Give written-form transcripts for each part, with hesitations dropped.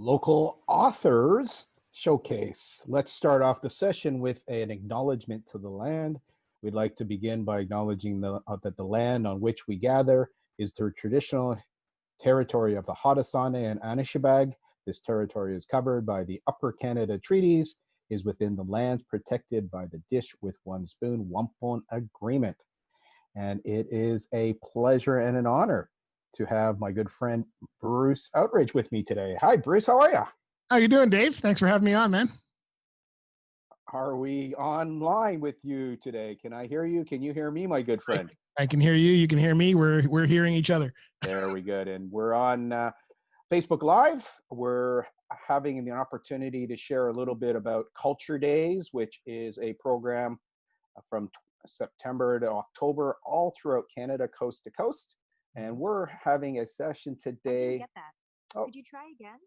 Local Authors Showcase. Let's start off the session with an acknowledgement to the land. We'd like to begin by acknowledging that the land on which we gather is the traditional territory of the Haudenosaunee and Anishinaabeg. This territory is covered by the Upper Canada Treaties, is within the lands protected by the Dish with One Spoon Wampum Agreement. And it is a pleasure and an honor to have my good friend Bruce Outridge with me today. Hi, Bruce. How are you? How you doing, Dave? Thanks for having me on, man. Are we online with you today? Can I hear you? Can you hear me, my good friend? I can hear you. You can hear me. We're hearing each other. There we go. And we're on Facebook Live. We're having the opportunity to share a little bit about Culture Days, which is a program from September to October, all throughout Canada, coast to coast. And we're having a session today. I didn't get that. Oh. Could you try again?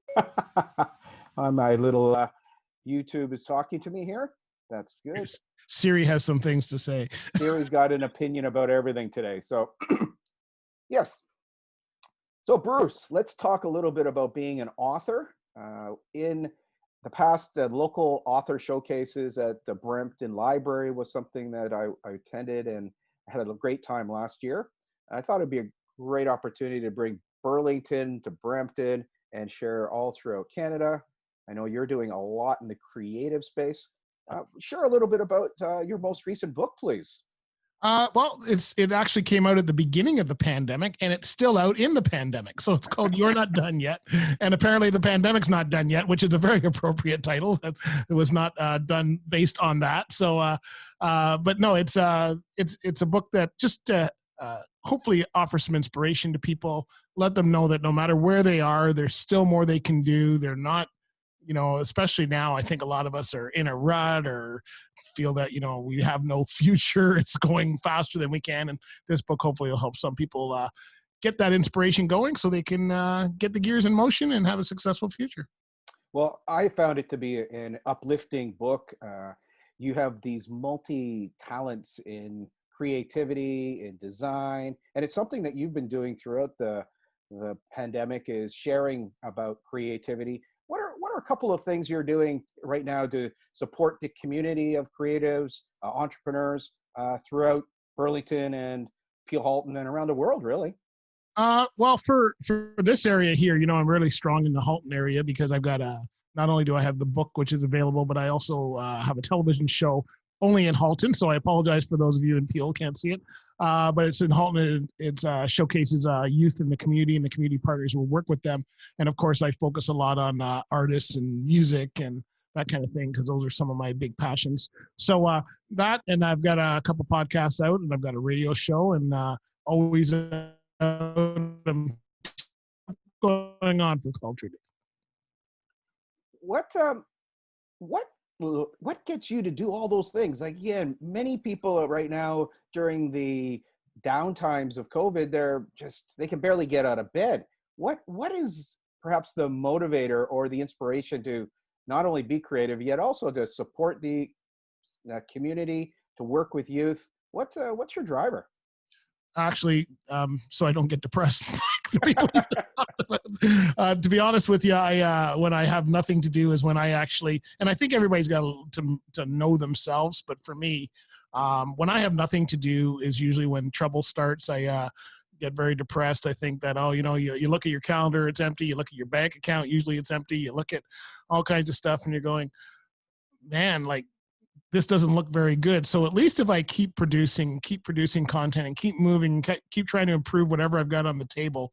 On my little YouTube is talking to me here. That's good. Siri has some things to say. Siri's got an opinion about everything today. So, yes. So, Bruce, let's talk a little bit about being an author. In the past, local author showcases at the Brampton Library was something that I attended and had a great time last year. I thought it'd be a great opportunity to bring Burlington to Brampton and share all throughout Canada. I know you're doing a lot in the creative space. Share a little bit about your most recent book, please. Well, it actually came out at the beginning of the pandemic, and it's still out in the pandemic. So it's called You're Not Done Yet. And apparently the pandemic's not done yet, which is a very appropriate title. It was not done based on that. So, but no, it's a book that just hopefully offer some inspiration to people, let them know that no matter where they are, there's still more they can do. They're not, especially now, I think a lot of us are in a rut or feel that, we have no future. It's going faster than we can. And this book hopefully will help some people get that inspiration going so they can get the gears in motion and have a successful future. Well, I found it to be an uplifting book. You have these multi-talents in creativity, in design, and it's something that you've been doing throughout the pandemic, is sharing about creativity. What are a couple of things you're doing right now to support the community of creatives, entrepreneurs throughout Burlington and Peel Halton and around the world, really? Well, for this area here, I'm really strong in the Halton area because I've got not only do I have the book, which is available, but I also have a television show only in Halton. So I apologize for those of you in Peel can't see it. But it's in Halton. It showcases youth in the community, and the community partners will work with them. And of course, I focus a lot on artists and music and that kind of thing, because those are some of my big passions. So that, and I've got a couple podcasts out, and I've got a radio show, and always going on for Culture Days. What gets you to do all those things? Like, yeah, many people right now during the downtimes of COVID, they can barely get out of bed. What is perhaps the motivator or the inspiration to not only be creative, yet also to support the community, to work with youth? What's your driver? Actually, so I don't get depressed. To be honest with you, when I have nothing to do is when I actually, and I think everybody's got to know themselves, but for me, when I have nothing to do is usually when trouble starts. I get very depressed. I think that, you look at your calendar, it's empty. You look at your bank account, usually it's empty. You look at all kinds of stuff and you're going, man, like, this doesn't look very good. So at least if I keep producing content and keep moving, keep trying to improve whatever I've got on the table,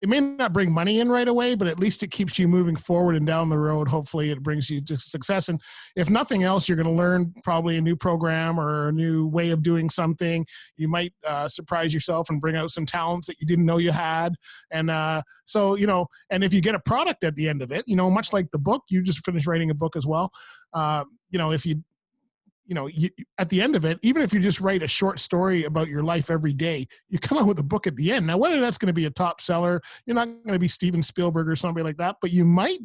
it may not bring money in right away, but at least it keeps you moving forward, and down the road, hopefully it brings you to success. And if nothing else, you're going to learn probably a new program or a new way of doing something. You might surprise yourself and bring out some talents that you didn't know you had. And so, and if you get a product at the end of it, much like the book, you just finished writing a book as well. If you at the end of it, even if you just write a short story about your life every day, you come out with a book at the end. Now, whether that's going to be a top seller, you're not going to be Steven Spielberg or somebody like that, but you might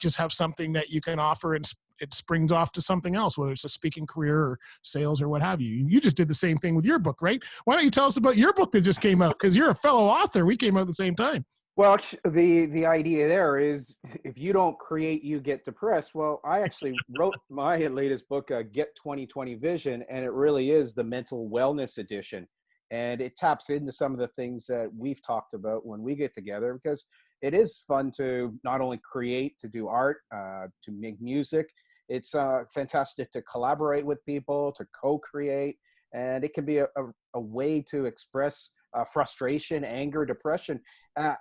just have something that you can offer, and it springs off to something else, whether it's a speaking career or sales or what have you. You just did the same thing with your book, right? Why don't you tell us about your book that just came out? Because you're a fellow author. We came out at the same time. Well, the idea there is if you don't create, you get depressed. Well, I actually wrote my latest book, Get 2020 Vision, and it really is the mental wellness edition. And it taps into some of the things that we've talked about when we get together, because it is fun to not only create, to do art, to make music. It's fantastic to collaborate with people, to co-create, and it can be a way to express frustration, anger, depression,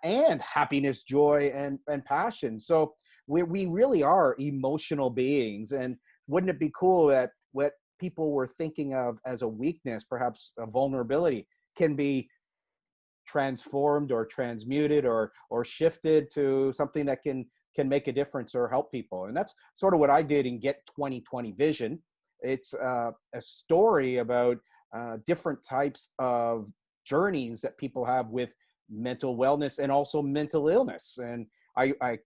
and happiness, joy, and passion. So we really are emotional beings. And wouldn't it be cool that what people were thinking of as a weakness, perhaps a vulnerability, can be transformed or transmuted or shifted to something that can make a difference or help people? And that's sort of what I did in Get 2020 Vision. It's a story about different types of journeys that people have with mental wellness and also mental illness. And I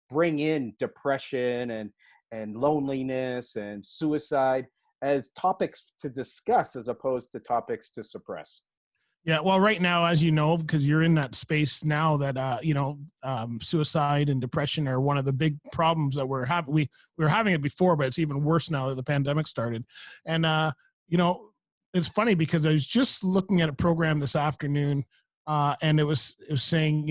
bring in depression and loneliness and suicide as topics to discuss as opposed to topics to suppress. Yeah, well, right now, as you know, because you're in that space now, that suicide and depression are one of the big problems that we're having. We were having it before, but it's even worse now that the pandemic started. And it's funny because I was just looking at a program this afternoon, and it was saying,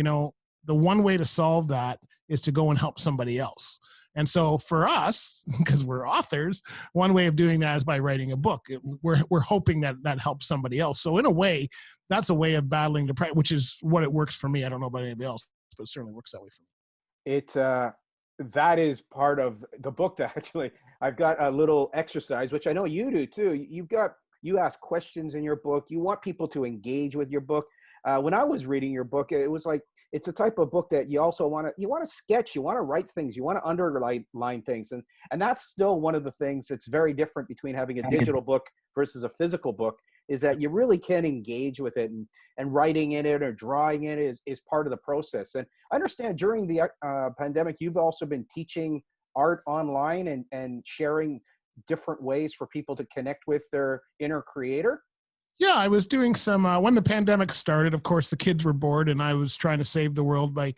the one way to solve that is to go and help somebody else. And so for us, because we're authors, one way of doing that is by writing a book. We're hoping that helps somebody else. So in a way, that's a way of battling depression, which is what it works for me. I don't know about anybody else, but it certainly works that way for me. That is part of the book that actually I've got a little exercise, which I know you do too. You ask questions in your book. You want people to engage with your book. When I was reading your book, it was like, it's a type of book that you also want to sketch, you want to write things, you want to underline things. And that's still one of the things that's very different between having a digital book versus a physical book, is that you really can engage with it, and writing in it or drawing in it is part of the process. And I understand during the pandemic, you've also been teaching art online and sharing different ways for people to connect with their inner creator. Yeah, I was doing some, when the pandemic started, of course, the kids were bored and I was trying to save the world by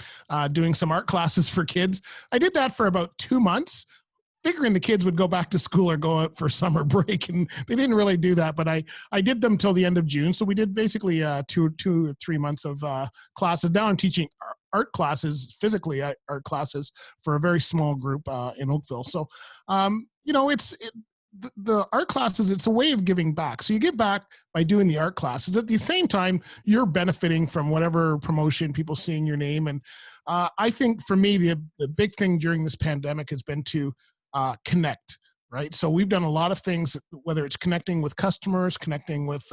doing some art classes for kids. I did that for about 2 months, figuring the kids would go back to school or go out for summer break, and they didn't really do that, but I did them till the end of June. So we did basically 2 or 3 months of classes. Now I'm teaching art classes, physically art classes, for a very small group in Oakville. So, the art classes, it's a way of giving back. So you give back by doing the art classes. At the same time, you're benefiting from whatever promotion, people seeing your name. And I think for me, the big thing during this pandemic has been to connect, right? So we've done a lot of things, whether it's connecting with customers, connecting with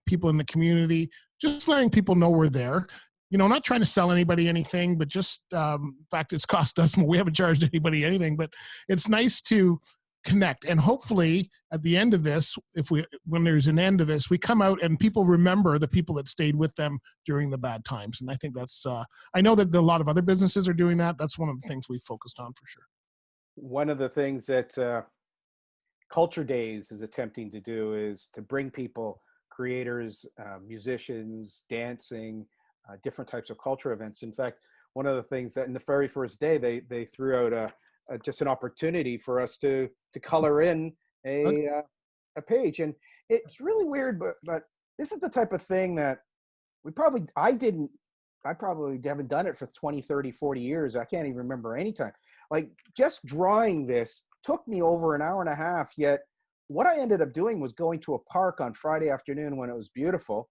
people in the community, just letting people know we're there. Not trying to sell anybody anything, but just, in fact, it's cost us more. We haven't charged anybody anything, but it's nice to connect. And hopefully at the end of this, when there's an end of this, we come out and people remember the people that stayed with them during the bad times. And I think that's, I know that a lot of other businesses are doing that. That's one of the things we focused on for sure. One of the things that Culture Days is attempting to do is to bring people, creators, musicians, dancing, different types of culture events. In fact, one of the things that in the very first day, they threw out just an opportunity for us to color in a page. And it's really weird, but this is the type of thing that I probably haven't done it for 20, 30, 40 years. I can't even remember any time. Like, just drawing this took me over an hour and a half, yet what I ended up doing was going to a park on Friday afternoon when it was beautiful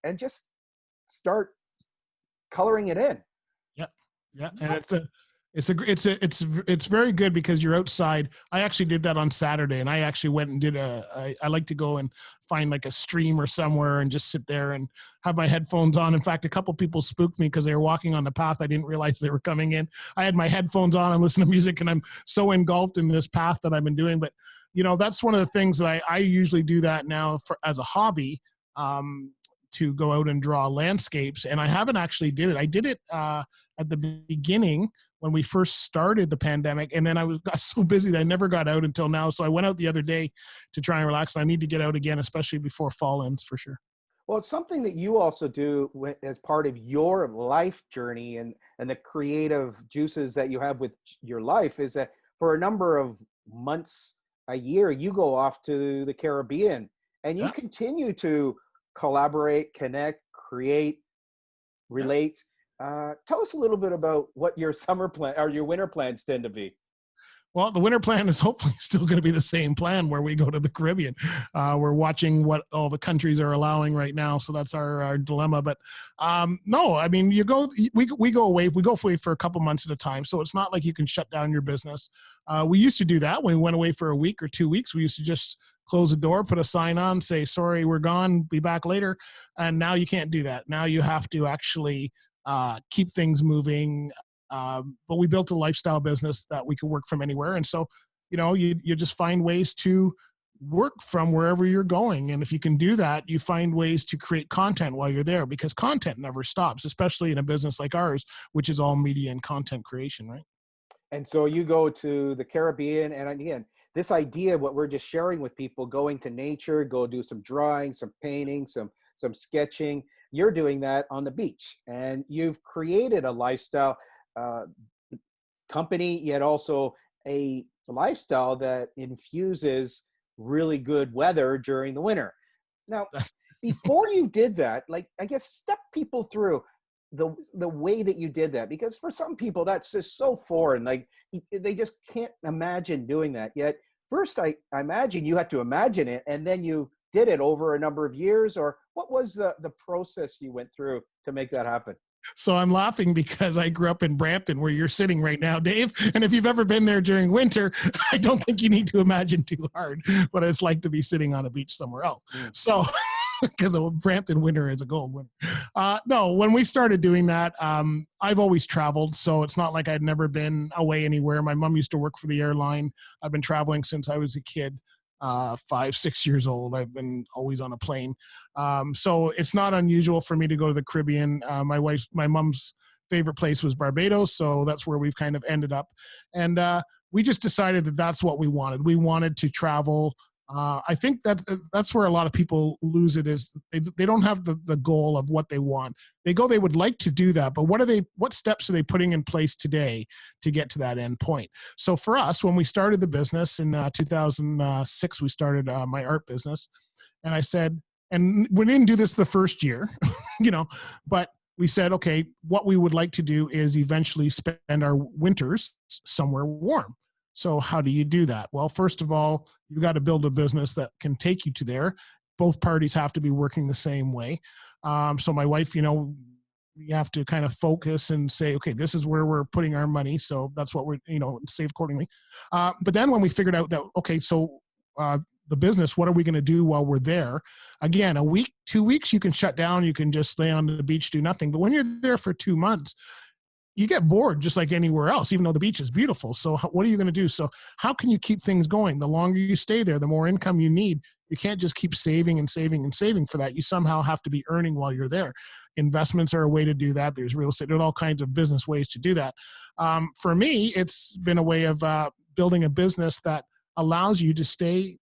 and just start coloring it in. Yeah. And it's very good because you're outside. I actually did that on Saturday, and I actually went and did I like to go and find like a stream or somewhere and just sit there and have my headphones on. In fact, a couple people spooked me because they were walking on the path. I didn't realize they were coming in. I had my headphones on and listening to music, and I'm so engulfed in this path that I've been doing. But that's one of the things that I usually do that now as a hobby, to go out and draw landscapes. And I haven't actually did it. I did it at the beginning when we first started the pandemic, and then got so busy that I never got out until now. So I went out the other day to try and relax, and I need to get out again, especially before fall ends, for sure. Well, it's something that you also do as part of your life journey and the creative juices that you have with your life is that for a number of months, a year, you go off to the Caribbean and you Yeah. continue to collaborate, connect, create, Yeah. relate. Tell us a little bit about what your summer plan or your winter plans tend to be. Well, the winter plan is hopefully still going to be the same plan where we go to the Caribbean. We're watching what all the countries are allowing right now, so that's our dilemma. But no, I mean, we go away. We go away for a couple months at a time, so it's not like you can shut down your business. We used to do that when we went away for a week or 2 weeks. We used to just close the door, put a sign on, say, "Sorry, we're gone. Be back later." And now you can't do that. Now you have to actually keep things moving. But we built a lifestyle business that we could work from anywhere. And so, you just find ways to work from wherever you're going. And if you can do that, you find ways to create content while you're there because content never stops, especially in a business like ours, which is all media and content creation, right? And so you go to the Caribbean, and again, this idea, what we're just sharing with people, going to nature, go do some drawing, some painting, some sketching. You're doing that on the beach, and you've created a lifestyle uh, company, yet also a lifestyle that infuses really good weather during the winter. Now, before you did that, like I guess step people through the way that you did that, because for some people that's just so foreign, like they just can't imagine doing that. Yet first, I imagine you had to imagine it, and then you did it over a number of years, or what was the process you went through to make that happen? So I'm laughing because I grew up in Brampton where you're sitting right now, Dave. And if you've ever been there during winter, I don't think you need to imagine too hard what it's like to be sitting on a beach somewhere else. Mm. So because Brampton winter is a gold winter. No, when we started doing that, I've always traveled. So it's not like I'd never been away anywhere. My mom used to work for the airline. I've been traveling since I was a kid. 5, 6 years old. I've been always on a plane. So it's not unusual for me to go to the Caribbean. My mom's favorite place was Barbados. So that's where we've kind of ended up. And we just decided that that's what we wanted. We wanted to travel. I think that's where a lot of people lose it is they don't have the goal of what they want. They would like to do that, but what steps are they putting in place today to get to that end point? So for us, when we started the business in 2006, we started my art business, and I said, and we didn't do this the first year, but we said, okay, what we would like to do is eventually spend our winters somewhere warm. So how do you do that? Well, first of all, you got to build a business that can take you to there. Both parties have to be working the same way. So my wife, we have to kind of focus and say, okay, this is where we're putting our money. So that's what we're, save accordingly. But then when we figured out that, okay, so the business, what are we going to do while we're there? Again, a week, 2 weeks, you can shut down. You can just lay on the beach, do nothing. But when you're there for 2 months, you get bored just like anywhere else, even though the beach is beautiful. So what are you going to do? So how can you keep things going? The longer you stay there, the more income you need. You can't just keep saving and saving and saving for that. You somehow have to be earning while you're there. Investments are a way to do that. There's real estate. There's all kinds of business ways to do that. For me, it's been a way of building a business that allows you to stay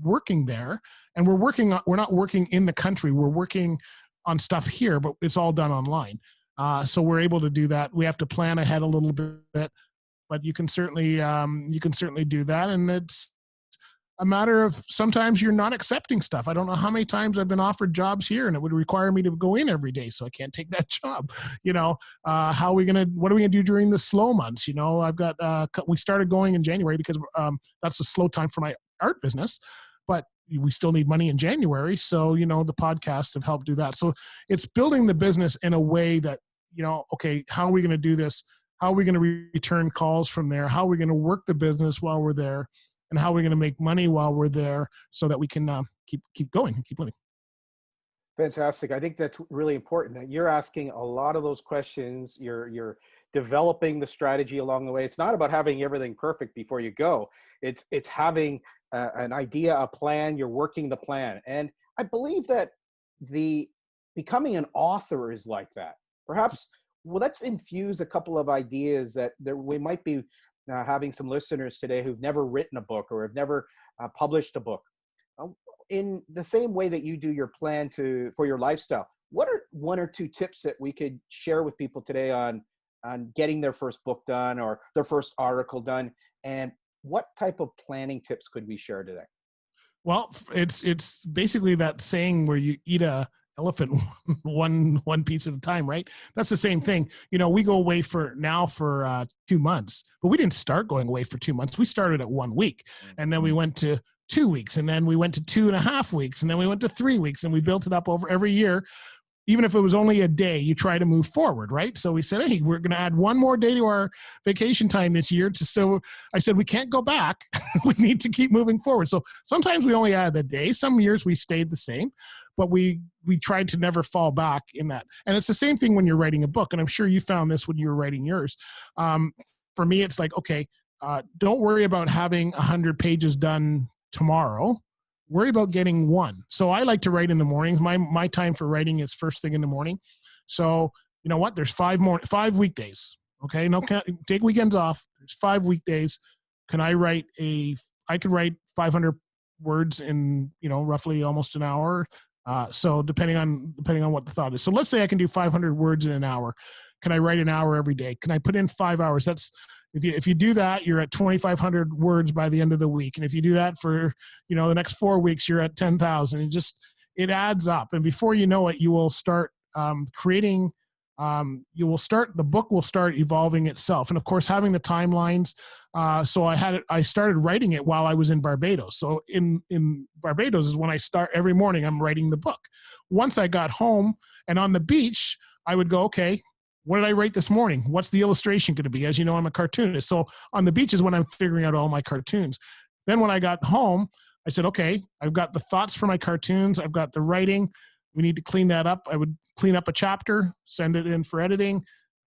working there. And we're not working in the country. We're working on stuff here, but it's all done online. So we're able to do that. We have to plan ahead a little bit, but you can certainly do that. And it's a matter of sometimes you're not accepting stuff. I don't know how many times I've been offered jobs here and it would require me to go in every day. So I can't take that job. What are we going to do during the slow months? We started going in January because that's a slow time for my art business, but we still need money in January. So, the podcasts have helped do that. So it's building the business in a way that, okay, how are we going to do this? How are we going to return calls from there? How are we going to work the business while we're there? And how are we going to make money while we're there so that we can keep going and keep living? Fantastic. I think that's really important. You're asking a lot of those questions. You're developing the strategy along the way. It's not about having everything perfect before you go. It's having an idea, a plan. You're working the plan. And I believe that the becoming an author is like that. Perhaps, well, let's infuse a couple of ideas that we might be having some listeners today who've never written a book or have never published a book. in the same way that you do your plan for your lifestyle, what are one or two tips that we could share with people today on getting their first book done or their first article done? And what type of planning tips could we share today? Well, it's basically that saying where you eat a elephant one piece at a time, right? That's the same thing. We go away for 2 months, but we didn't start going away for 2 months. We started at 1 week, and then we went to 2 weeks, and then we went to 2.5 weeks, and then we went to 3 weeks, and we built it up over every year. Even if it was only a day, you try to move forward, right? So we said, hey, we're going to add one more day to our vacation time this year. So I said, we can't go back. We need to keep moving forward. So sometimes we only added a day. Some years we stayed the same, but we tried to never fall back in that. And it's the same thing when you're writing a book. And I'm sure you found this when you were writing yours. For me, it's like, okay, don't worry about having 100 pages done tomorrow. Worry about getting one. So I like to write in the mornings. My time for writing is first thing in the morning. So you know what? There's 5 weekdays. Okay, no, take weekends off. There's 5 weekdays. I could write 500 words in roughly almost an hour. So depending on what the thought is. So let's say I can do 500 words in an hour. Can I write an hour every day? Can I put in 5 hours? That's if you do that, you're at 2,500 words by the end of the week. And if you do that for, the next 4 weeks, you're at 10,000. It adds up. And before you know it, you will start creating, the book will start evolving itself. And of course, having the timelines. So I started writing it while I was in Barbados. So in Barbados is when I start every morning, I'm writing the book. Once I got home and on the beach, I would go, okay, what did I write this morning? What's the illustration going to be? As you know, I'm a cartoonist. So on the beach is when I'm figuring out all my cartoons. Then when I got home, I said, okay, I've got the thoughts for my cartoons. I've got the writing. We need to clean that up. I would clean up a chapter, send it in for editing,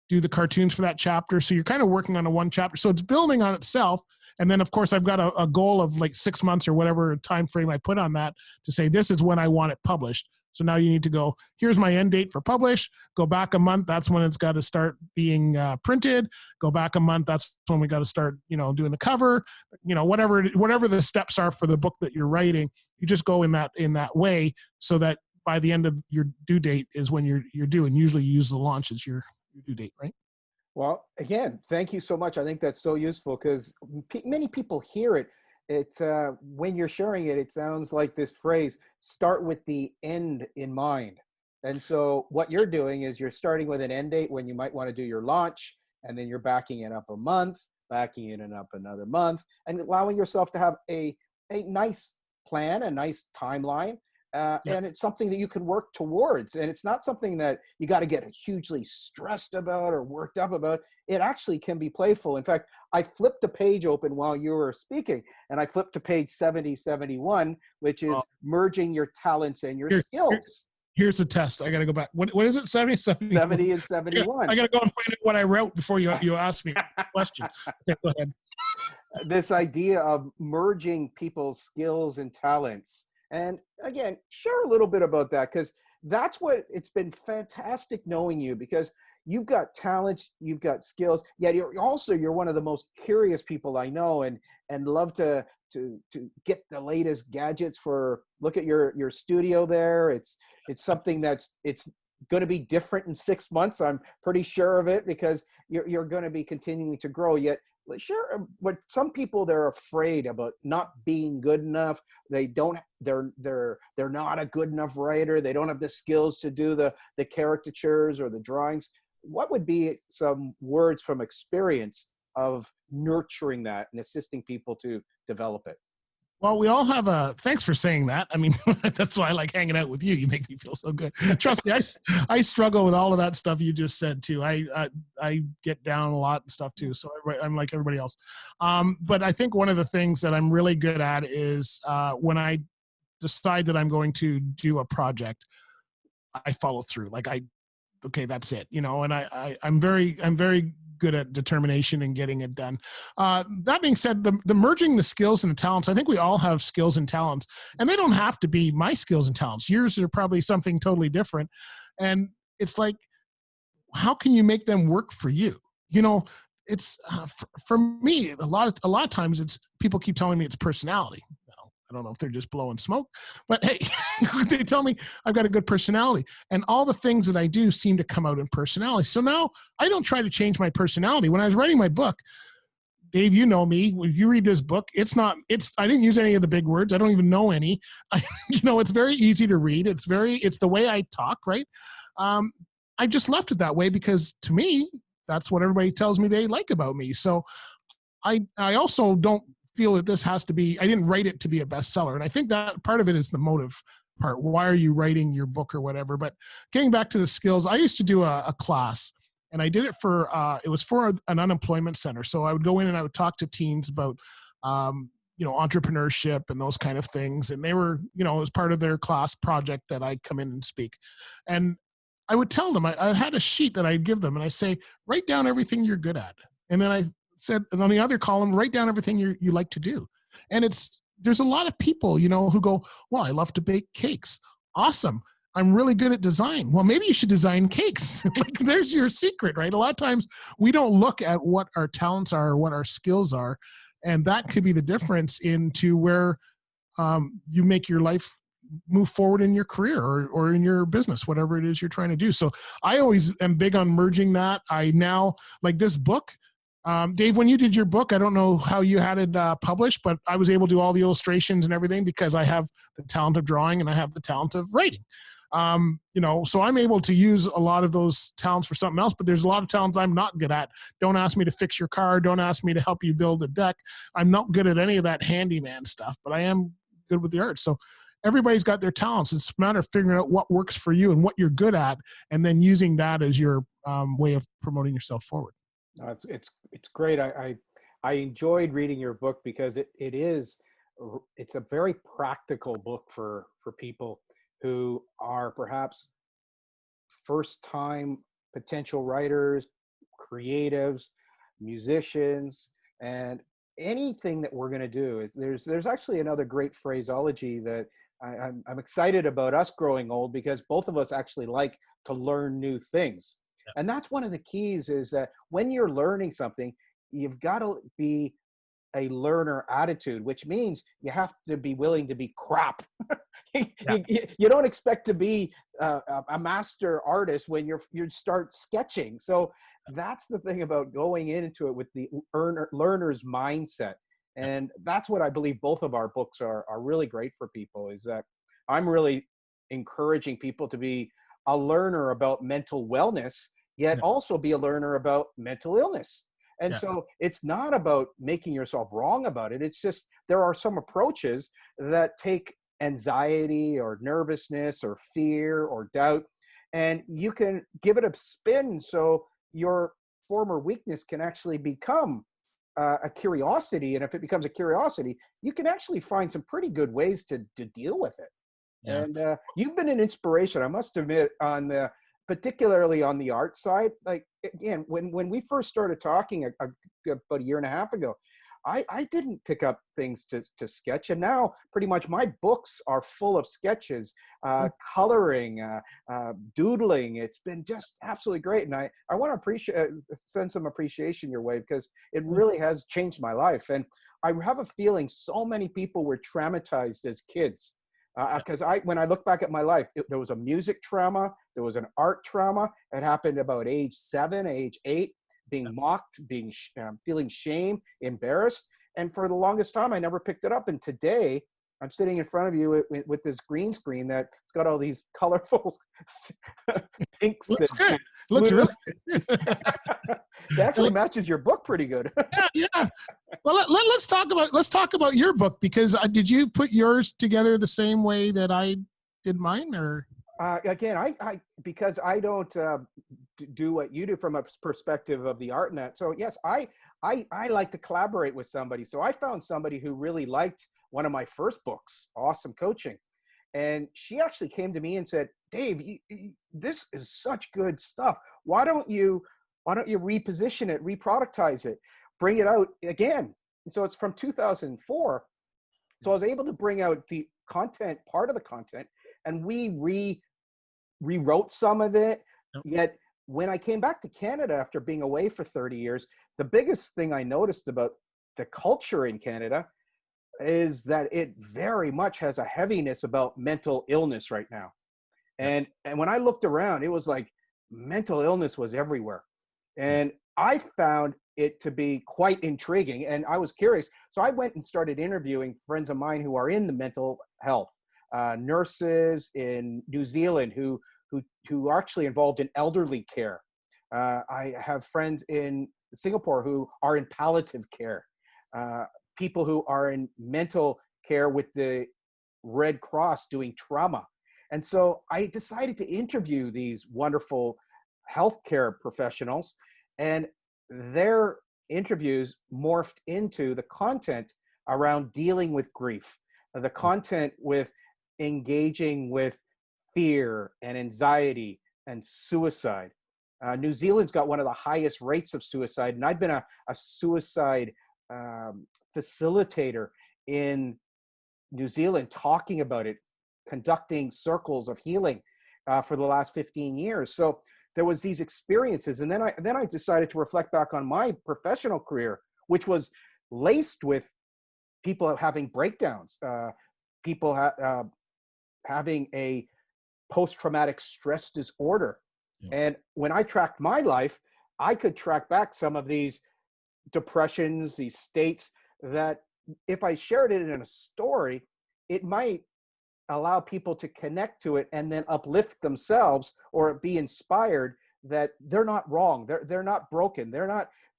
do the cartoons for that chapter. So you're kind of working on a one chapter. So it's building on itself. And then, of course, I've got a goal of like 6 months or whatever time frame I put on that to say, this is when I want it published. So now you need to go, here's my end date for publish, go back a month. That's when it's got to start being printed. Go back a month. That's when we got to start, doing the cover, whatever the steps are for the book that you're writing, you just go in that way so that by the end of your due date is when you're due. And usually you use the launch as your due date, right? Well, again, thank you so much. I think that's so useful because many people hear it. It's when you're sharing it, it sounds like this phrase, start with the end in mind. And so what you're doing is you're starting with an end date when you might want to do your launch, and then you're backing it up a month, backing it up another month, and allowing yourself to have a nice plan, a nice timeline. And it's something that you can work towards. And it's not something that you got to get hugely stressed about or worked up about. It actually can be playful. In fact, I flipped a page open while you were speaking, and I flipped to page 7071, which is merging your talents and your skills. Here's the test. I got to go back. What is it? 70 and 71. I got to go and find out what I wrote before you asked me a question. Okay, go ahead. This idea of merging people's skills and talents. And again, share a little bit about that, because that's what it's been fantastic knowing you, because you've got talents, you've got skills, yet you're one of the most curious people I know, and love to get the latest gadgets look at your studio there. It's something it's going to be different in 6 months. I'm pretty sure of it, because you're going to be continuing to grow. Yet sure, but some people, they're afraid about not being good enough. They're not a good enough writer. They don't have the skills to do the caricatures or the drawings. What would be some words from experience of nurturing that and assisting people to develop it? Well, we all have thanks for saying that. I mean, that's why I like hanging out with you. You make me feel so good. Trust me, I struggle with all of that stuff you just said too. I get down a lot and stuff too. So I'm like everybody else. But I think one of the things that I'm really good at is when I decide that I'm going to do a project, I follow through. Okay, that's it. And I'm very good at determination and getting it done. That being said, the merging the skills and the talents, I think we all have skills and talents, and they don't have to be my skills and talents. Yours are probably something totally different. And it's like, how can you make them work for you? It's for me, a lot of times it's people keep telling me it's personality. I don't know if they're just blowing smoke, but hey, they tell me I've got a good personality, and all the things that I do seem to come out in personality. So now I don't try to change my personality. When I was writing my book, Dave, you know me. If you read this book, I didn't use any of the big words. I don't even know any. It's very easy to read. It's the way I talk, right? I just left it that way because to me, that's what everybody tells me they like about me. So I also don't feel that this has to be, I didn't write it to be a bestseller. And I think that part of it is the motive part. Why are you writing your book or whatever? But getting back to the skills, I used to do a class. And I did it it was for an unemployment center. So I would go in and I would talk to teens about, entrepreneurship and those kind of things. And they were, it was part of their class project that I'd come in and speak. And I would tell them, I had a sheet that I'd give them and I say, write down everything you're good at. And then I said, on the other column, write down everything you like to do. And there's a lot of people, who go, well, I love to bake cakes. Awesome. I'm really good at design. Well, maybe you should design cakes. Like, there's your secret, right? A lot of times we don't look at what our talents are or what our skills are. And that could be the difference into where you make your life move forward in your career or in your business, whatever it is you're trying to do. So I always am big on merging that. I now, like this book, Dave, when you did your book, I don't know how you had it published, but I was able to do all the illustrations and everything because I have the talent of drawing and I have the talent of writing. So I'm able to use a lot of those talents for something else, but there's a lot of talents I'm not good at. Don't ask me to fix your car. Don't ask me to help you build a deck. I'm not good at any of that handyman stuff, but I am good with the art. So everybody's got their talents. It's a matter of figuring out what works for you and what you're good at, and then using that as your way of promoting yourself forward. It's great. I enjoyed reading your book because it's a very practical book for people who are perhaps first-time potential writers, creatives, musicians, and anything that we're going to do. There's actually another great phraseology that I'm excited about us growing old, because both of us actually like to learn new things. Yeah. And that's one of the keys, is that when you're learning something, you've got to be a learner attitude, which means you have to be willing to be crap. Yeah. You don't expect to be a master artist when you start sketching. So that's the thing about going into it with the learner's mindset. And that's what I believe both of our books are really great for people, is that I'm really encouraging people to be a learner about mental wellness, yet also be a learner about mental illness. And so it's not about making yourself wrong about it. It's just, there are some approaches that take anxiety or nervousness or fear or doubt, and you can give it a spin so your former weakness can actually become a curiosity. And if it becomes a curiosity, you can actually find some pretty good ways to deal with it. Yeah. And you've been an inspiration, I must admit, particularly on the art side. Like, again, when we first started talking about a year and a half ago, I didn't pick up things to sketch. And now pretty much my books are full of sketches, coloring, doodling. It's been just absolutely great. And I want to send some appreciation your way, because it really has changed my life. And I have a feeling so many people were traumatized as kids. Because when I look back at my life, there was a music trauma, there was an art trauma. It happened about age 7, age 8, being mocked, feeling shame, embarrassed. And for the longest time, I never picked it up. And today, I'm sitting in front of you with this green screen that's got all these colorful pinks. Looks good. Looks really good. It actually matches your book pretty good. Yeah. Well, let's talk about your book, because did you put yours together the same way that I did mine, or? Again, I because I don't do what you do from a perspective of the art net. So yes, I like to collaborate with somebody. So I found somebody who really liked one of my first books, Awesome Coaching. And she actually came to me and said, Dave, this is such good stuff. Why don't you reposition it, reproductize it, bring it out again? And so it's from 2004. So I was able to bring out the content, part of the content, and we rewrote some of it. Yep. Yet when I came back to Canada after being away for 30 years, the biggest thing I noticed about the culture in Canada, is that it very much has a heaviness about mental illness right now. And when I looked around, it was like mental illness was everywhere. And I found it to be quite intriguing, and I was curious. So I went and started interviewing friends of mine who are in the mental health, nurses in New Zealand who are actually involved in elderly care. I have friends in Singapore who are in palliative care, people who are in mental care with the Red Cross doing trauma. And so I decided to interview these wonderful healthcare professionals, and their interviews morphed into the content around dealing with grief, the content with engaging with fear and anxiety and suicide. New Zealand's got one of the highest rates of suicide, and I've been a suicide facilitator in New Zealand, talking about it, conducting circles of healing for the last 15 years. So there was these experiences, and then I decided to reflect back on my professional career, which was laced with people having breakdowns, people having a post-traumatic stress disorder. And when I tracked my life, I could track back some of these depressions, these states that if I shared it in a story, it might allow people to connect to it and then uplift themselves or be inspired that they're not wrong. They're not broken. They're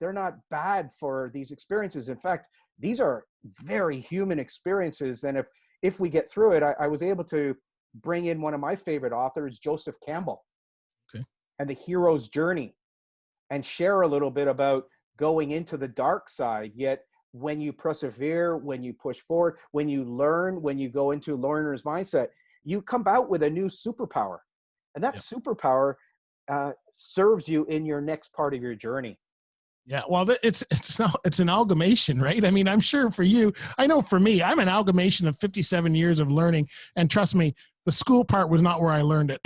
not bad for these experiences. In fact, these are very human experiences. And if we get through it, I was able to bring in one of my favorite authors, Joseph Campbell, and the hero's journey, and share a little bit about going into the dark side, yet when you persevere, when you push forward, when you learn, when you go into learner's mindset, you come out with a new superpower. And that superpower serves you in your next part of your journey. Yeah, well, it's an amalgamation, right? I mean, I'm sure for you, I know for me, I'm an amalgamation of 57 years of learning. And trust me, the school part was not where I learned it.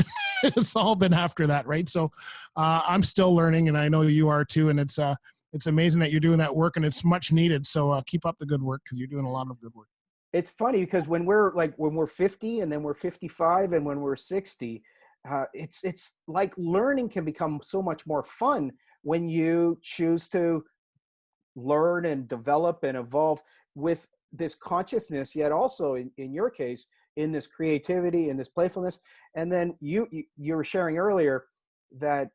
It's all been after that, right? So I'm still learning, and I know you are too. And it's amazing that you're doing that work, and it's much needed. So keep up the good work, because you're doing a lot of good work. It's funny because when we're 50 and then we're 55 and when we're 60, it's like learning can become so much more fun when you choose to learn and develop and evolve with this consciousness, yet also in your case, in this creativity and this playfulness. And then you were sharing earlier that,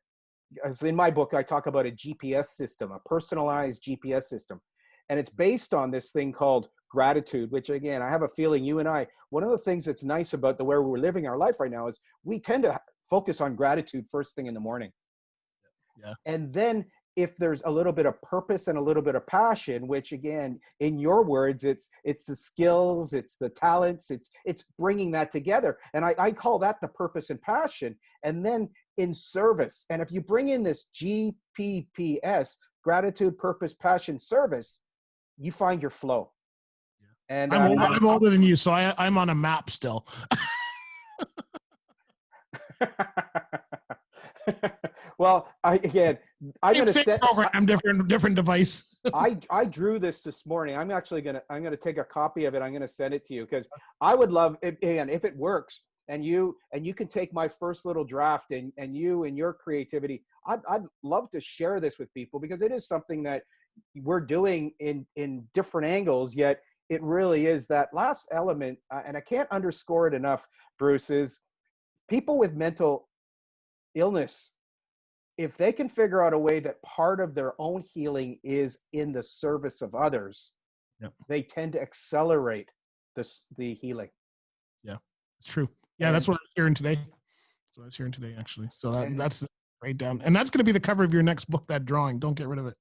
as in my book, I talk about a GPS system, a personalized GPS system. And it's based on this thing called gratitude, which again, I have a feeling you and I, one of the things that's nice about the way we're living our life right now is we tend to focus on gratitude first thing in the morning. Yeah. And then if there's a little bit of purpose and a little bit of passion, which again, in your words, it's the skills, it's the talents, it's bringing that together. And I call that the purpose and passion. And then in service. And if you bring in this GPPS, gratitude, purpose, passion, service, you find your flow. Yeah. And I'm older than you, so I'm on a map still. Well, I'm going to set program, different device. I drew this morning. I'm going to take a copy of it. I'm going to send it to you because I would love it, and if it works, and you can take my first little draft and you and your creativity, I'd love to share this with people because it is something that we're doing in different angles, yet it really is that last element. And I can't underscore it enough, Bruce, is people with mental illness, if they can figure out a way that part of their own healing is in the service of others, they tend to accelerate the healing. Yeah, it's true. Yeah, that's what I'm hearing today. So I was hearing today, actually. So that's right down. And that's going to be the cover of your next book, that drawing. Don't get rid of it.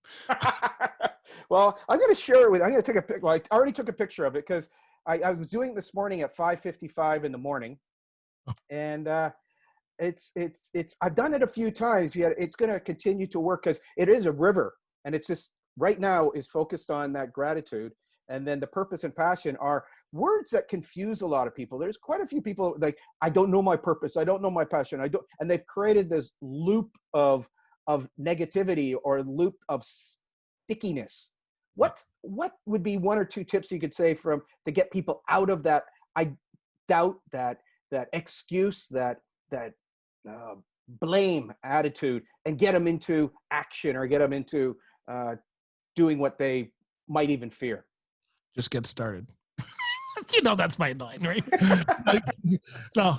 Well, I'm going to share it with, I'm going to take a picture. Well, I already took a picture of it because I was doing it this morning at 5:55 in the morning. And I've done it a few times, yet it's going to continue to work because it is a river. And it's just right now is focused on that gratitude. And then the purpose and passion are words that confuse a lot of people. There's quite a few people like, I don't know my purpose. I don't know my passion. And they've created this loop of negativity or loop of stickiness what would be one or two tips you could say to get people out of that I doubt, that excuse, that uh, blame attitude, and get them into action, or get them into doing what they might even fear? Just get started. That's my line, right? Like,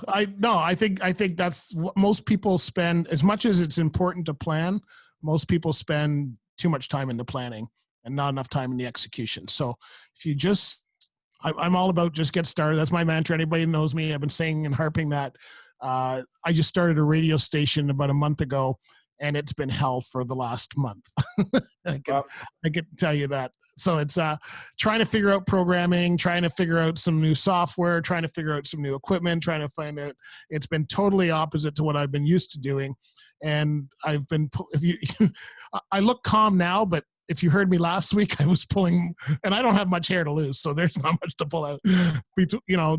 I think that's what most people spend. As much as it's important to plan, most people spend too much time in the planning and not enough time in the execution. So if you I'm all about just get started. That's my mantra. Anybody knows me, I've been saying and harping that. I just started a radio station about a month ago, and it's been hell for the last month. I can tell you that. So it's trying to figure out programming, trying to figure out some new software, trying to figure out some new equipment, trying to find out. It's been totally opposite to what I've been used to doing. And I've been, I look calm now, but if you heard me last week, I was pulling, and I don't have much hair to lose, so there's not much to pull out.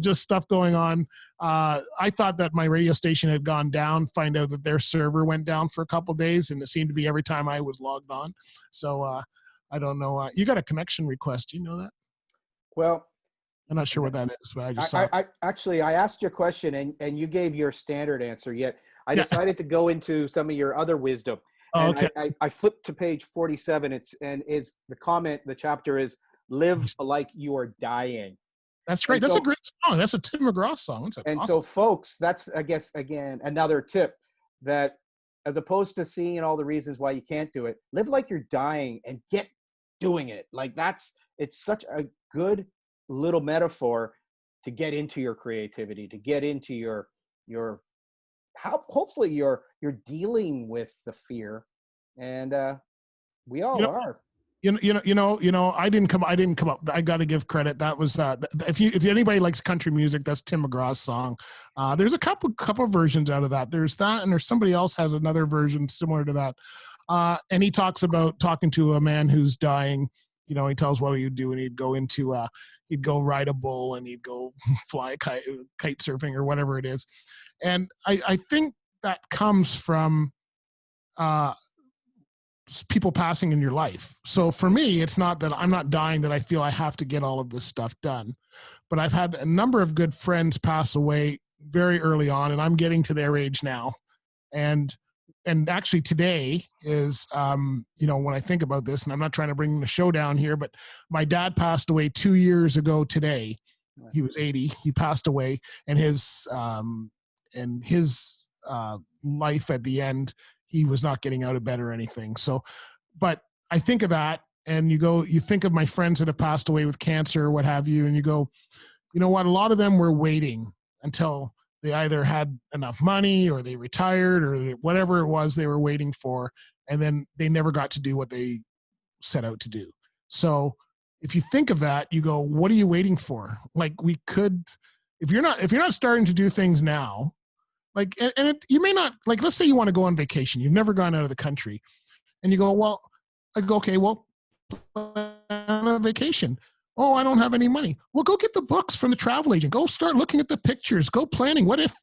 Just stuff going on. I thought that my radio station had gone down, find out that their server went down for a couple of days, and it seemed to be every time I was logged on. So I don't know. You got a connection request. Do you know that? Well, I'm not sure what that is, but I just saw. I asked your question, and you gave your standard answer, yet I decided to go into some of your other wisdom. Oh, and okay. I flipped to page 47. The chapter is "Live Like You Are Dying." That's great. That's a great song. That's a Tim McGraw song. So, folks, that's, I guess, again, another tip, that as opposed to seeing all the reasons why you can't do it, live like you're dying and get doing it. Like it's such a good little metaphor to get into your creativity, to get into your hopefully you're dealing with the fear, and we all are. I didn't come up. I got to give credit. That was if anybody likes country music, that's Tim McGraw's song. There's a couple versions out of that. There's that, and there's somebody else has another version similar to that. And he talks about talking to a man who's dying. He tells what he'd do, and he'd go ride a bull, and he'd go fly kite surfing or whatever it is. And I think that comes from people passing in your life. So for me, it's not that I'm not dying, that I feel I have to get all of this stuff done. But I've had a number of good friends pass away very early on, and I'm getting to their age now. And actually today is, when I think about this, and I'm not trying to bring the show down here, but my dad passed away 2 years ago today. He was 80. He passed away, and his life at the end, he was not getting out of bed or anything. So, but I think of that, and you think of my friends that have passed away with cancer or what have you, and you go, you know what? A lot of them were waiting until they either had enough money or they retired or whatever it was they were waiting for, and then they never got to do what they set out to do. So if you think of that, you go, what are you waiting for? Like, if you're not starting to do things now, like, you may not, like, let's say you want to go on vacation. You've never gone out of the country, and you go, well, okay, well, on a vacation. Oh, I don't have any money. Well, go get the books from the travel agent. Go start looking at the pictures. Go planning. What if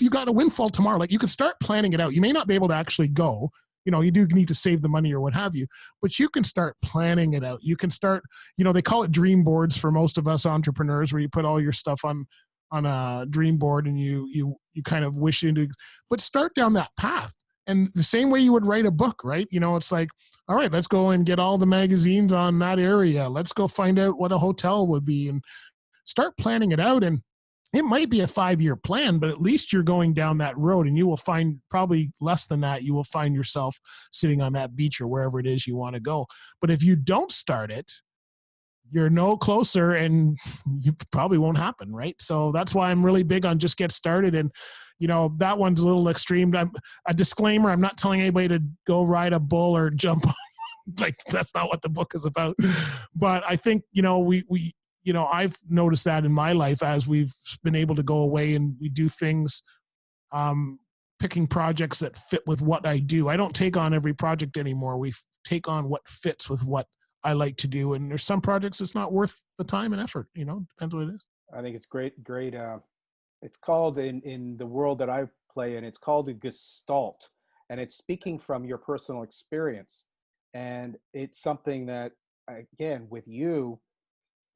you got a windfall tomorrow? Like, you could start planning it out. You may not be able to actually go. You do need to save the money or what have you, but you can start planning it out. You can start, they call it dream boards for most of us entrepreneurs, where you put all your stuff on a dream board and you kind of wish into, but start down that path. And the same way you would write a book, right? It's like, all right, let's go and get all the magazines on that area. Let's go find out what a hotel would be and start planning it out. And it might be a 5-year plan, but at least you're going down that road, and you will find, probably less than that, you will find yourself sitting on that beach or wherever it is you want to go. But if you don't start it, you're no closer, and you probably won't happen, right? So that's why I'm really big on just get started. And that one's a little extreme. A disclaimer: I'm not telling anybody to go ride a bull or jump. Like, that's not what the book is about. But I think I've noticed that in my life as we've been able to go away and we do things, picking projects that fit with what I do. I don't take on every project anymore. We take on what fits with what I like to do, and there's some projects it's not worth the time and effort. Depends what it is. I think it's great. It's called, in the world that I play in, it's called a gestalt, and it's speaking from your personal experience, and it's something that again, with you,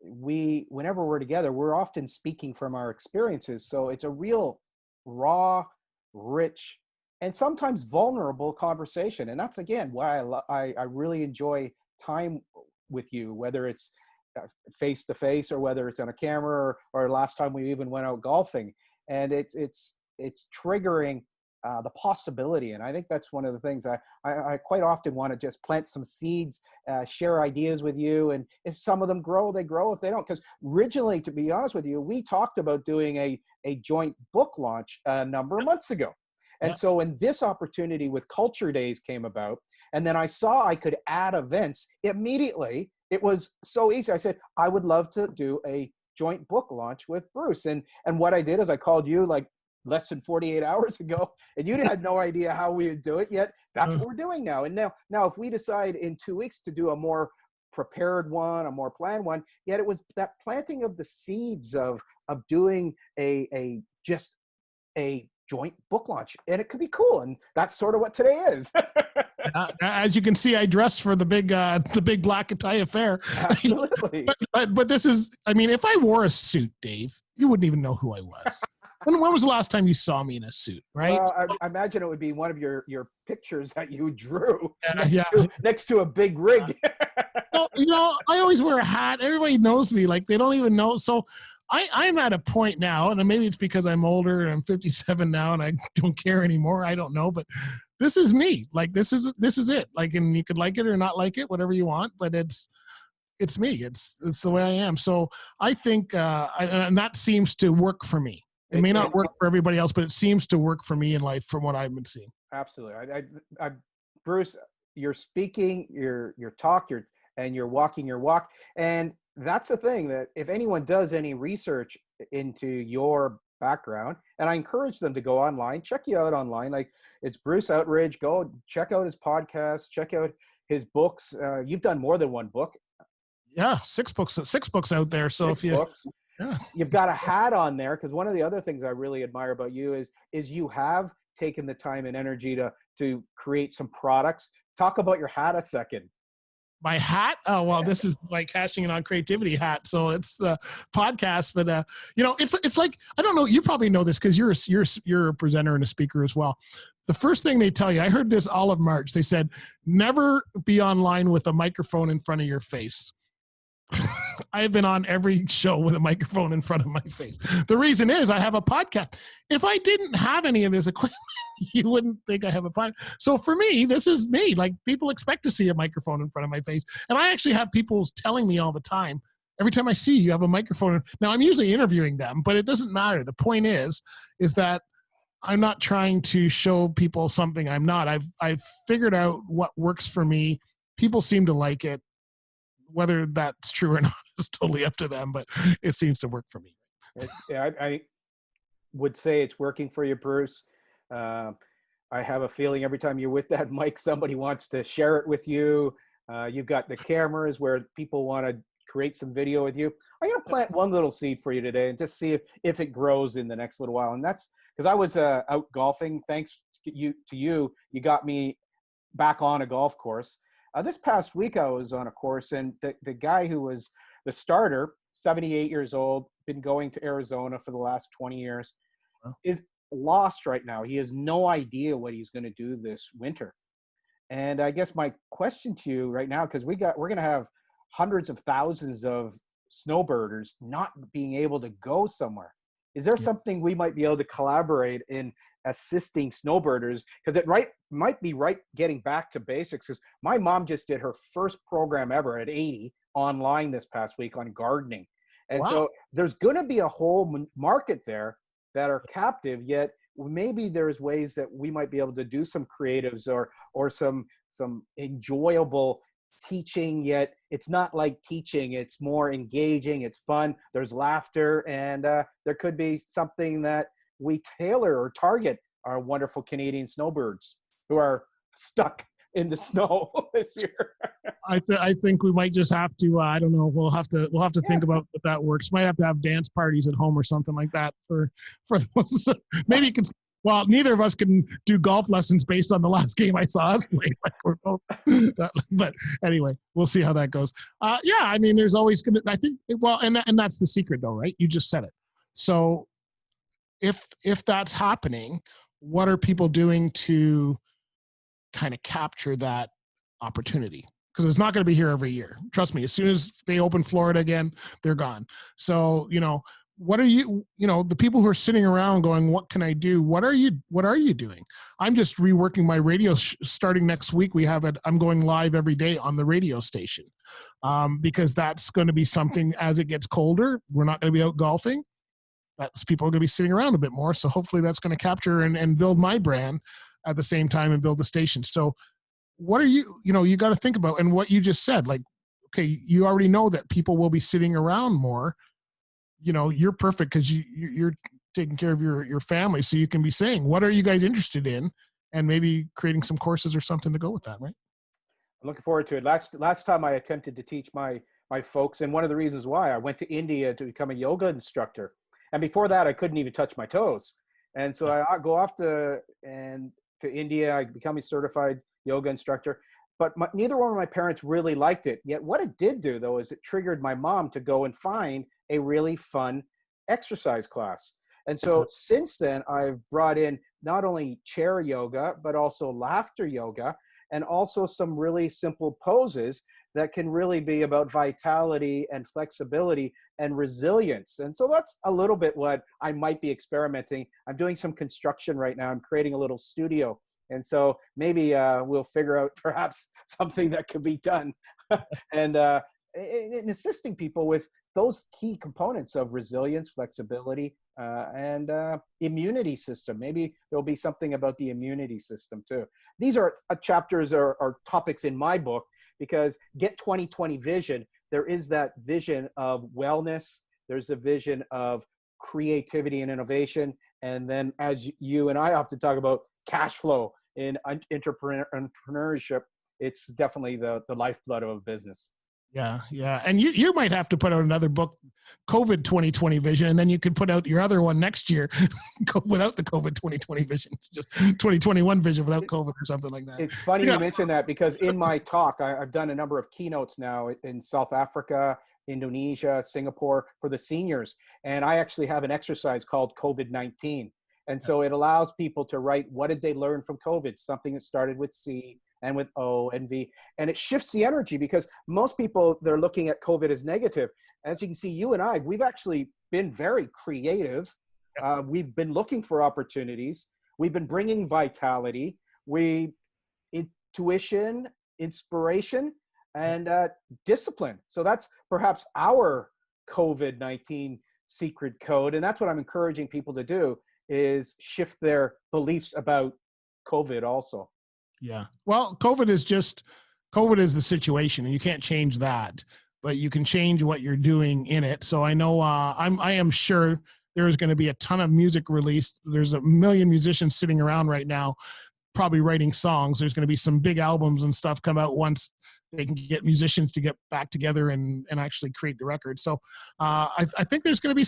whenever we're together, we're often speaking from our experiences. So it's a real raw, rich, and sometimes vulnerable conversation. And that's, again, why I really enjoy time with you, whether it's face to face or whether it's on a camera, or last time we even went out golfing. And it's triggering the possibility. And I think that's one of the things I quite often want to just plant some seeds, share ideas with you. And if some of them grow, they grow. If they don't, because originally, to be honest with you, we talked about doing a joint book launch a number of months ago. And so when this opportunity with Culture Days came about, and then I saw I could add events immediately, it was so easy. I said, I would love to do a joint book launch with Bruce. And what I did is I called you like less than 48 hours ago, and you had no idea how we would do it yet. That's what we're doing now. And now if we decide in 2 weeks to do a more prepared one, a more planned one, yet it was that planting of the seeds of doing a joint book launch, and it could be cool. And that's sort of what today is. As you can see, I dressed for the big black tie affair. Absolutely. but this is, I mean, if I wore a suit, Dave, you wouldn't even know who I was. When was the last time you saw me in a suit, right? Well, I imagine it would be one of your pictures that you drew next to a big rig. Well, I always wear a hat. Everybody knows me. Like, they don't even know. So I'm at a point now, and maybe it's because I'm older and I'm 57 now and I don't care anymore. I don't know, but this is me. Like, this is it. Like, and you could like it or not like it, whatever you want, but it's me. It's the way I am. So I think, and that seems to work for me. It may not work for everybody else, but it seems to work for me in life from what I've been seeing. Absolutely. Bruce, you're speaking, you're talk, and you're walking your walk. And that's the thing, that if anyone does any research into your background, and I encourage them to go online, check you out online. Like, it's Bruce Outridge. Go check out his podcast, check out his books. You've done more than one book. Yeah, six books out there. So if you, you've got a hat on there, because one of the other things I really admire about you is you have taken the time and energy to create some products. Talk about your hat a second. My hat? Oh, well, this is like cashing in on creativity hat. So it's the podcast, but it's like, I don't know. You probably know this because you're a presenter and a speaker as well. The first thing they tell you, I heard this all of March. They said, never be online with a microphone in front of your face. I've been on every show with a microphone in front of my face. The reason is I have a podcast. If I didn't have any of this equipment, you wouldn't think I have a podcast. So for me, this is me. Like, people expect to see a microphone in front of my face. And I actually have people telling me all the time, every time I see you have a microphone. Now, I'm usually interviewing them, but it doesn't matter. The point is that I'm not trying to show people something I'm not. I've figured out what works for me. People seem to like it. Whether that's true or not is totally up to them, but it seems to work for me. Yeah, I would say it's working for you, Bruce. I have a feeling every time you're with that mic, somebody wants to share it with you. You've got the cameras where people want to create some video with you. I'm going to plant one little seed for you today and just see if it grows in the next little while. And that's because I was out golfing. Thanks to you, you got me back on a golf course. This past week, I was on a course, and the guy who was the starter, 78 years old, been going to Arizona for the last 20 years, is lost right now. He has no idea what he's going to do this winter. And I guess my question to you right now, because we're going to have hundreds of thousands of snowbirders not being able to go somewhere. Is there something we might be able to collaborate in assisting snowbirders? Because it might be getting back to basics. Because my mom just did her first program ever at 80 online this past week on gardening. And so there's going to be a whole market there that are captive, yet maybe there's ways that we might be able to do some creatives or some enjoyable teaching, yet it's not like teaching. It's more engaging. It's fun. There's laughter, and there could be something that we tailor or target our wonderful Canadian snowbirds who are stuck in the snow this year. I think we might just have to. I don't know. We'll have to think about if that works. Might have to have dance parties at home or something like that for those. Maybe you can Well, neither of us can do golf lessons based on the last game I saw us play. Like we're both, but anyway, we'll see how that goes. Yeah, I mean, there's always going to, I think, well, and that's the secret though, right? You just said it. So if that's happening, what are people doing to kind of capture that opportunity? Because it's not going to be here every year. Trust me, as soon as they open Florida again, they're gone. So, what are you, the people who are sitting around going, what can I do? What are you doing? I'm just reworking my radio starting next week. I'm going live every day on the radio station because that's going to be something as it gets colder. We're not going to be out golfing. That's people are going to be sitting around a bit more. So hopefully that's going to capture and build my brand at the same time and build the station. So what are you got to think about, and what you just said, like, okay, you already know that people will be sitting around more. You're perfect because you're taking care of your family. So you can be saying, what are you guys interested in? And maybe creating some courses or something to go with that, right? I'm looking forward to it. Last time I attempted to teach my folks, and one of the reasons why I went to India to become a yoga instructor. And before that, I couldn't even touch my toes. And so I go off to India. I become a certified yoga instructor. But neither one of my parents really liked it. Yet what it did do, though, is it triggered my mom to go and find a really fun exercise class. And so since then, I've brought in not only chair yoga, but also laughter yoga, and also some really simple poses that can really be about vitality and flexibility and resilience. And so that's a little bit what I might be experimenting. I'm doing some construction right now. I'm creating a little studio. And so maybe we'll figure out perhaps something that could be done and in assisting people with those key components of resilience, flexibility, and immunity system. Maybe there'll be something about the immunity system too. These are chapters or topics in my book, because Get 2020 Vision, there is that vision of wellness. There's a vision of creativity and innovation. And then as you and I often talk about cash flow in entrepreneurship, it's definitely the lifeblood of a business. Yeah. And you might have to put out another book, COVID 2020 Vision, and then you could put out your other one next year without the COVID 2020 Vision. It's just 2021 Vision without COVID or something like that. It's funny you mentioned that, because in my talk, I've done a number of keynotes now in South Africa, Indonesia, Singapore for the seniors. And I actually have an exercise called COVID-19. And so it allows people to write, what did they learn from COVID? Something that started with C and with O and V. And it shifts the energy, because most people, they're looking at COVID as negative. As you can see, you and I, we've actually been very creative. We've been looking for opportunities. We've been bringing vitality, intuition, inspiration, and discipline. So that's perhaps our COVID-19 secret code. And that's what I'm encouraging people to do, is shift their beliefs about COVID also. Yeah. Well, COVID is the situation, and you can't change that, but you can change what you're doing in it. So I know I am sure there's going to be a ton of music released. There's a million musicians sitting around right now, probably writing songs. There's going to be some big albums and stuff come out once they can get musicians to get back together and actually create the record. So I think there's going to be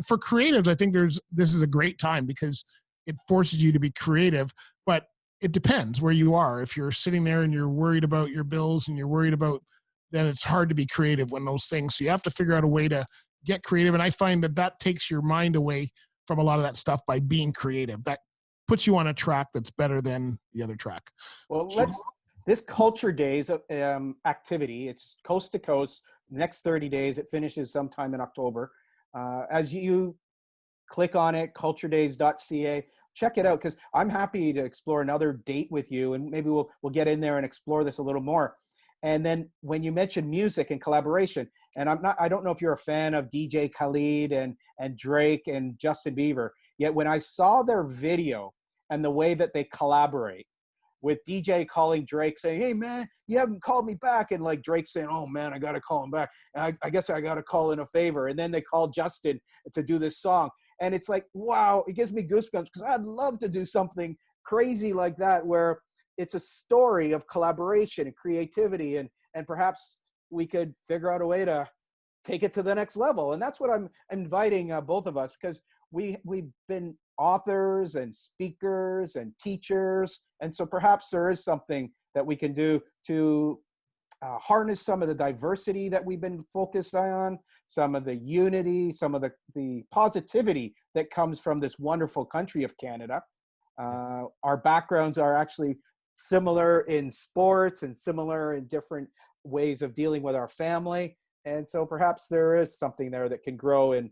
for creatives, I think this is a great time, because it forces you to be creative, but it depends where you are. If you're sitting there and you're worried about your bills and you're worried about, then it's hard to be creative when those things. So you have to figure out a way to get creative. And I find that takes your mind away from a lot of that stuff by being creative. That puts you on a track that's better than the other track. Well, this Culture Days activity, it's coast to coast, next 30 days. It finishes sometime in October. As you click on it, culturedays.ca, check it out, because I'm happy to explore another date with you, and maybe we'll get in there and explore this a little more. And then when you mentioned music and collaboration, and I don't know if you're a fan of DJ Khaled and Drake and Justin Bieber, yet when I saw their video and the way that they collaborate, with DJ calling Drake saying, "Hey man, you haven't called me back," and like Drake saying, "Oh man, I got to call him back. I guess I got to call in a favor." And then they call Justin to do this song. And it's like, wow, it gives me goosebumps, because I'd love to do something crazy like that, where it's a story of collaboration and creativity, and perhaps we could figure out a way to take it to the next level. And that's what I'm inviting both of us, because we've been authors and speakers and teachers, and so perhaps there is something that we can do to harness some of the diversity that we've been focused on, some of the unity, some of the positivity that comes from this wonderful country of Canada. Our backgrounds are actually similar in sports and similar in different ways of dealing with our family. And so perhaps there is something there that can grow and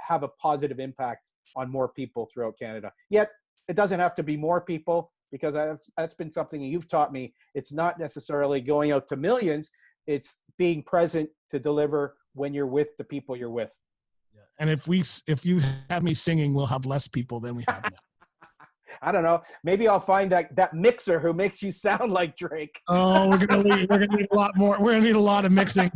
have a positive impact on more people throughout Canada. Yet it doesn't have to be more people, because that's been something you've taught me. It's not necessarily going out to millions. It's being present to deliver when you're with the people you're with. Yeah. And if you have me singing, we'll have less people than we have now. I don't know. Maybe I'll find that mixer who makes you sound like Drake. Oh, we're gonna need a lot more. We're gonna need a lot of mixing.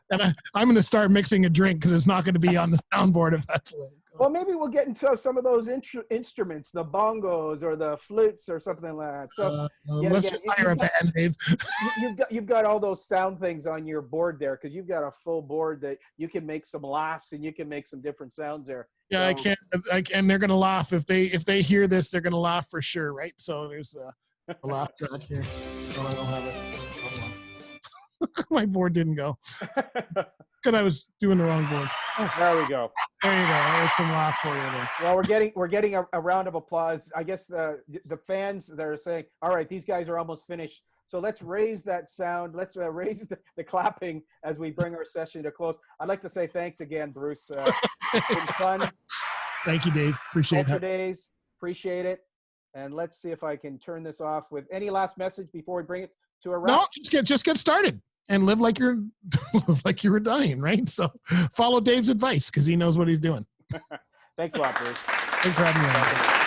And I'm gonna start mixing a drink because it's not gonna be on the soundboard if that's the way. Well, maybe we'll get into some of those instruments, the bongos or the flutes or something like that. So let's just hire a band, Dave. You've got all those sound things on your board there, because you've got a full board that you can make some laughs and you can make some different sounds there. Yeah, so, I can. And they're gonna laugh if they hear this. They're gonna laugh for sure, right? So there's a laugh track here. Oh, I don't have it. Hold on. My board didn't go because I was doing the wrong board. Oh, there we go. There you go. There's some laugh for you there. Well, we're getting a round of applause. I guess the fans, they're saying, all right, these guys are almost finished. So let's raise that sound. Let's raise the clapping as we bring our session to a close. I'd like to say thanks again, Bruce. It's been fun. Thank you, Dave. Appreciate it. Culture Days. Appreciate it. And let's see if I can turn this off with any last message before we bring it to a wrap. No, just get started and live like you were dying, right? So follow Dave's advice because he knows what he's doing. Thanks a lot, Bruce. Thanks for having me on.